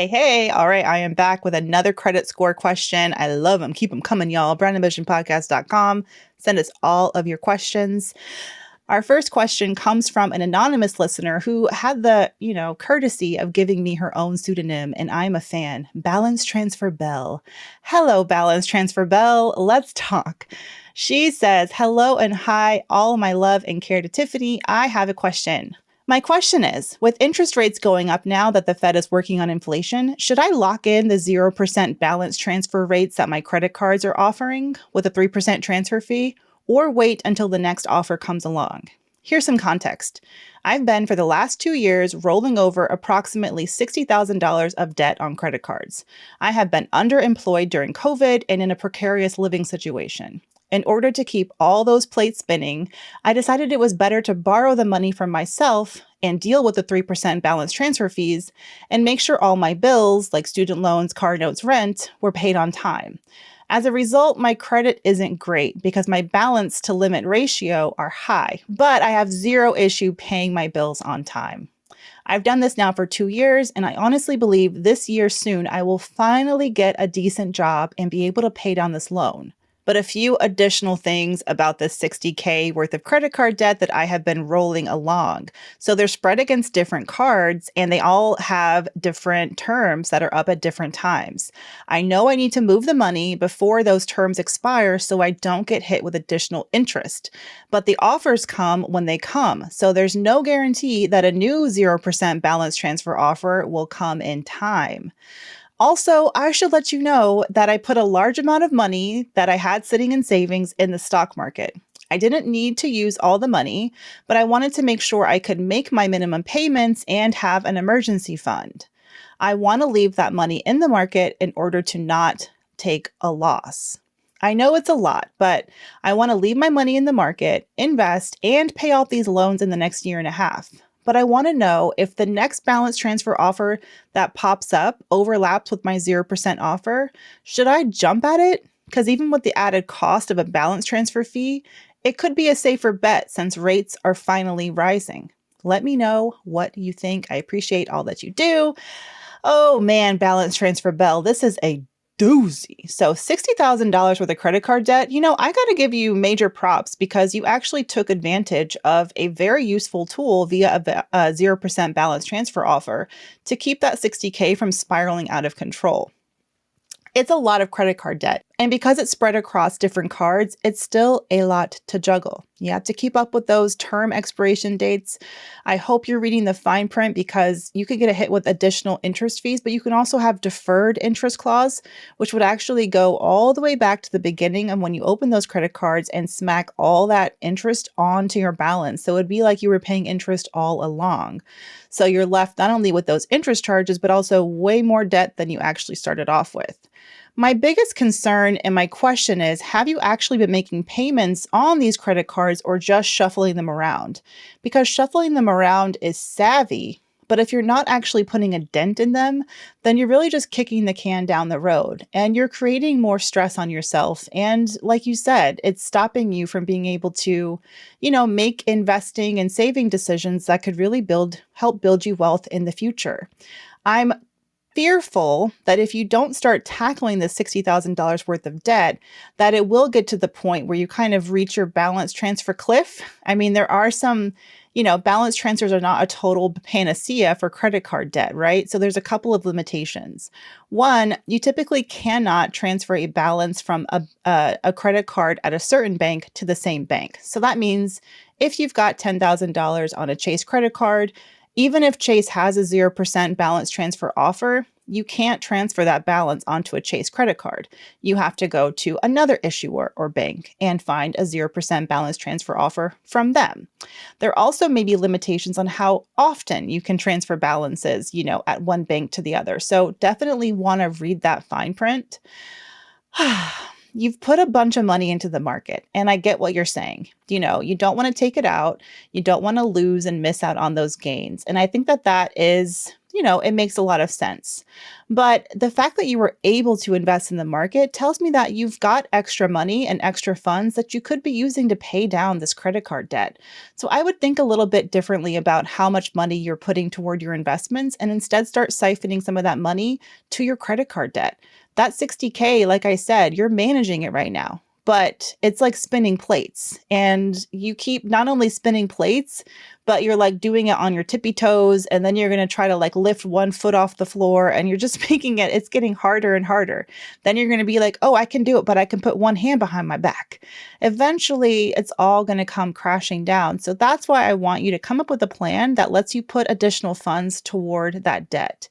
Hey. All right. I am back with another credit score question. I love them. Keep them coming, y'all. brandambitionpodcast.com. Send us all of your questions. Our first question comes from an anonymous listener who had the, courtesy of giving me her own pseudonym, and I'm a fan. Balance Transfer Bell. Hello, Balance Transfer Bell. Let's talk. She says, hello and hi, all my love and care to Tiffany. I have a question. My question is, with interest rates going up now that the Fed is working on inflation, should I lock in the 0% balance transfer rates that my credit cards are offering with a 3% transfer fee, or wait until the next offer comes along? Here's some context. I've been for the last 2 years rolling over approximately $60,000 of debt on credit cards. I have been underemployed during COVID and in a precarious living situation. In order to keep all those plates spinning, I decided it was better to borrow the money from myself and deal with the 3% balance transfer fees and make sure all my bills, like student loans, car notes, rent, were paid on time. As a result, my credit isn't great because my balance to limit ratio are high, but I have zero issue paying my bills on time. I've done this now for 2 years, and I honestly believe this year soon I will finally get a decent job and be able to pay down this loan. But a few additional things about this 60K worth of credit card debt that I have been rolling along. So they're spread against different cards, and they all have different terms that are up at different times. I know I need to move the money before those terms expire so I don't get hit with additional interest. But the offers come when they come. So there's no guarantee that a new 0% balance transfer offer will come in time. Also, I should let you know that I put a large amount of money that I had sitting in savings in the stock market. I didn't need to use all the money, but I wanted to make sure I could make my minimum payments and have an emergency fund. I want to leave that money in the market in order to not take a loss. I know it's a lot, but I want to leave my money in the market, invest, and pay off these loans in the next year and a half. But I want to know if the next balance transfer offer that pops up overlaps with my 0% offer. Should I jump at it? Because even with the added cost of a balance transfer fee, it could be a safer bet since rates are finally rising. Let me know what you think. I appreciate all that you do. Oh man, balance transfer bell. This is a doozy. So $60,000 worth of credit card debt, I got to give you major props because you actually took advantage of a very useful tool via a 0% balance transfer offer to keep that 60K from spiraling out of control. It's a lot of credit card debt. And because it's spread across different cards, it's still a lot to juggle. You have to keep up with those term expiration dates. I hope you're reading the fine print because you could get a hit with additional interest fees, but you can also have deferred interest clause, which would actually go all the way back to the beginning of when you open those credit cards and smack all that interest onto your balance. So it'd be like you were paying interest all along. So you're left not only with those interest charges, but also way more debt than you actually started off with. My biggest concern and my question is, have you actually been making payments on these credit cards or just shuffling them around? Because shuffling them around is savvy, but if you're not actually putting a dent in them, then you're really just kicking the can down the road and you're creating more stress on yourself. And like you said, it's stopping you from being able to, make investing and saving decisions that could really help build you wealth in the future. I'm fearful that if you don't start tackling the $60,000 worth of debt, that it will get to the point where you kind of reach your balance transfer cliff. I mean, there are some, balance transfers are not a total panacea for credit card debt, right? So there's a couple of limitations. One, you typically cannot transfer a balance from a credit card at a certain bank to the same bank. So that means if you've got $10,000 on a Chase credit card, even if Chase has a 0% balance transfer offer, you can't transfer that balance onto a Chase credit card. You have to go to another issuer or bank and find a 0% balance transfer offer from them. There also may be limitations on how often you can transfer balances, at one bank to the other. So definitely want to read that fine print. You've put a bunch of money into the market, and I get what you're saying. You don't want to take it out. You don't want to lose and miss out on those gains. And I think that is it makes a lot of sense. But the fact that you were able to invest in the market tells me that you've got extra money and extra funds that you could be using to pay down this credit card debt. So I would think a little bit differently about how much money you're putting toward your investments and instead start siphoning some of that money to your credit card debt. That 60K, like I said, you're managing it right now. But it's like spinning plates, and you keep not only spinning plates, but you're like doing it on your tippy toes, and then you're going to try to like lift one foot off the floor, and you're just making it's getting harder and harder. Then you're going to be like, oh, I can do it, but I can put one hand behind my back. Eventually, it's all going to come crashing down. So that's why I want you to come up with a plan that lets you put additional funds toward that debt.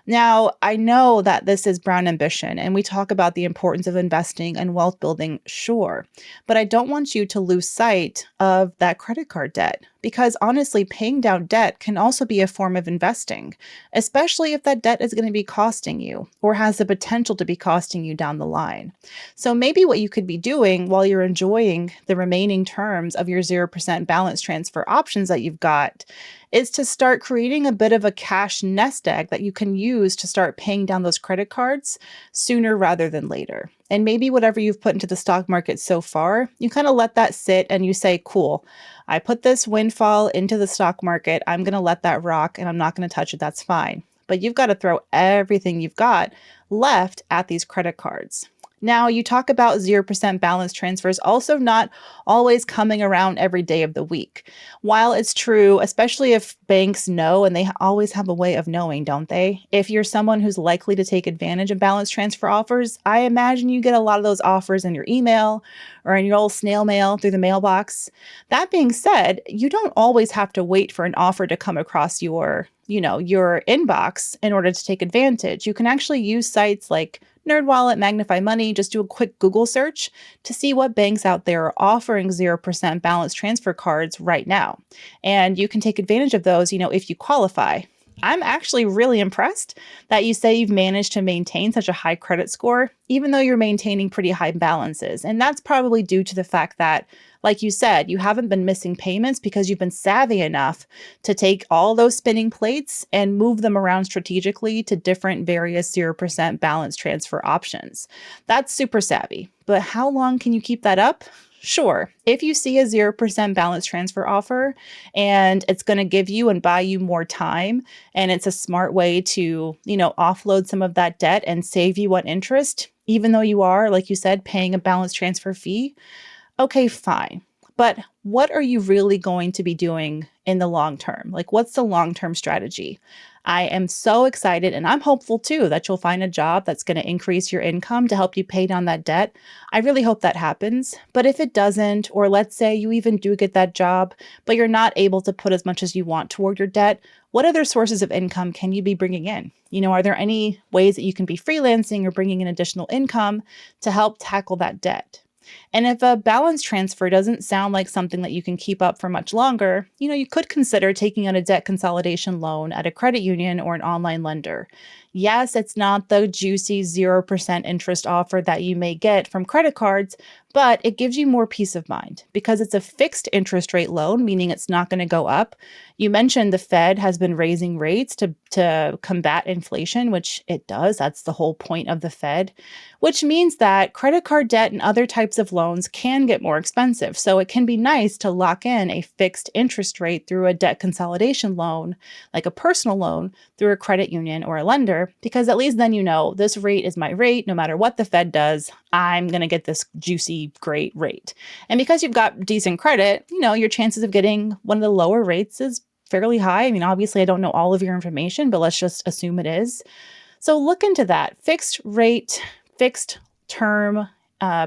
Now, I know that this is Brown Ambition, and we talk about the importance of investing and wealth building, sure, but I don't want you to lose sight of that credit card debt, because honestly, paying down debt can also be a form of investing, especially if that debt is going to be costing you or has the potential to be costing you down the line. So maybe what you could be doing while you're enjoying the remaining terms of your 0% balance transfer options that you've got is to start creating a bit of a cash nest egg that you can use to start paying down those credit cards sooner rather than later. And maybe whatever you've put into the stock market so far, you kind of let that sit and you say, cool, I put this windfall into the stock market. I'm going to let that rock and I'm not going to touch it. That's fine. But you've got to throw everything you've got left at these credit cards. Now, you talk about 0% balance transfers also not always coming around every day of the week. While it's true, especially if banks know, and they always have a way of knowing, don't they? If you're someone who's likely to take advantage of balance transfer offers, I imagine you get a lot of those offers in your email or in your old snail mail through the mailbox. That being said, you don't always have to wait for an offer to come across your inbox in order to take advantage. You can actually use sites like NerdWallet, Magnify Money, just do a quick Google search to see what banks out there are offering 0% balance transfer cards right now. And you can take advantage of those, if you qualify. I'm actually really impressed that you say you've managed to maintain such a high credit score, even though you're maintaining pretty high balances. And that's probably due to the fact that, like you said, you haven't been missing payments because you've been savvy enough to take all those spinning plates and move them around strategically to different various 0% balance transfer options. That's super savvy. But how long can you keep that up? Sure, if you see a 0% balance transfer offer and it's going to give you and buy you more time, and it's a smart way to, offload some of that debt and save you on interest, even though you are, like you said, paying a balance transfer fee, okay, fine. But what are you really going to be doing in the long term? Like, what's the long-term strategy? I am so excited, and I'm hopeful too that you'll find a job that's going to increase your income to help you pay down that debt. I really hope that happens. But if it doesn't, or let's say you even do get that job, but you're not able to put as much as you want toward your debt, what other sources of income can you be bringing in? Are there any ways that you can be freelancing or bringing in additional income to help tackle that debt? And if a balance transfer doesn't sound like something that you can keep up for much longer, you could consider taking out a debt consolidation loan at a credit union or an online lender. Yes, it's not the juicy 0% interest offer that you may get from credit cards, but it gives you more peace of mind because it's a fixed interest rate loan, meaning it's not going to go up. You mentioned the Fed has been raising rates to combat inflation, which it does. That's the whole point of the Fed, which means that credit card debt and other types of loans can get more expensive. So it can be nice to lock in a fixed interest rate through a debt consolidation loan, like a personal loan through a credit union or a lender, because at least then this rate is my rate. No matter what the Fed does, I'm going to get this juicy, great rate. And because you've got decent credit, your chances of getting one of the lower rates is fairly high. I mean, obviously, I don't know all of your information, but let's just assume it is. So look into that. Fixed rate, fixed term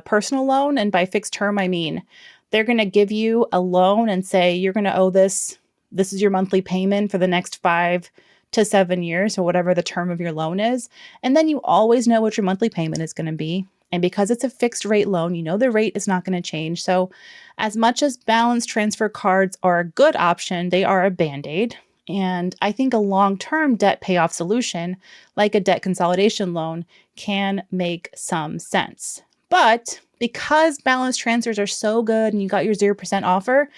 personal loan. And by fixed term, I mean they're going to give you a loan and say, you're going to owe this. This is your monthly payment for the next 5 to 7 years or whatever the term of your loan is. And then you always know what your monthly payment is going to be. And because it's a fixed rate loan, the rate is not going to change. So as much as balance transfer cards are a good option, they are a Band-Aid. And I think a long-term debt payoff solution, like a debt consolidation loan, can make some sense. But because balance transfers are so good and you got your 0% offer,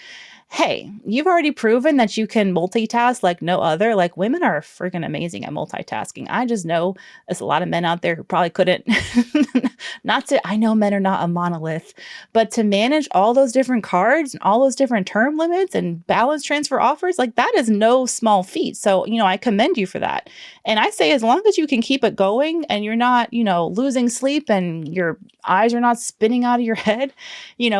Hey, you've already proven that you can multitask like no other. Like women are freaking amazing at multitasking. I just know there's a lot of men out there who probably couldn't. Not to, I know men are not a monolith, but to manage all those different cards and all those different term limits and balance transfer offers, like that is no small feat. So, I commend you for that. And I say, as long as you can keep it going and you're not, losing sleep and your eyes are not spinning out of your head,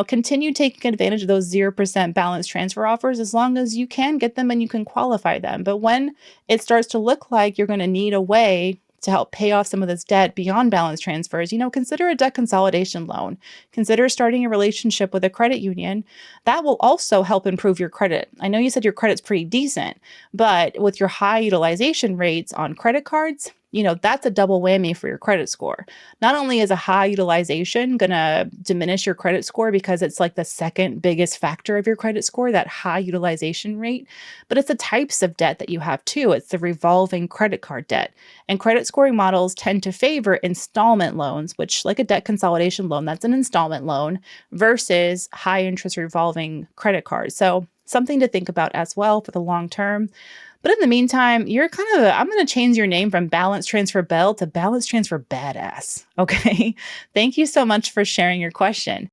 continue taking advantage of those 0% balance transfer offers as long as you can get them and you can qualify them. But when it starts to look like you're going to need a way to help pay off some of this debt beyond balance transfers, consider a debt consolidation loan. Consider starting a relationship with a credit union. That will also help improve your credit. I know you said your credit's pretty decent, but with your high utilization rates on credit cards, that's a double whammy for your credit score. Not only is a high utilization going to diminish your credit score because it's like the second biggest factor of your credit score, that high utilization rate, but it's the types of debt that you have too. It's the revolving credit card debt. And credit scoring models tend to favor installment loans, which, like a debt consolidation loan, that's an installment loan, versus high interest revolving credit cards. So, something to think about as well for the long term. But in the meantime, I'm going to change your name from Balance Transfer Bell to Balance Transfer Badass. Okay. Thank you so much for sharing your question.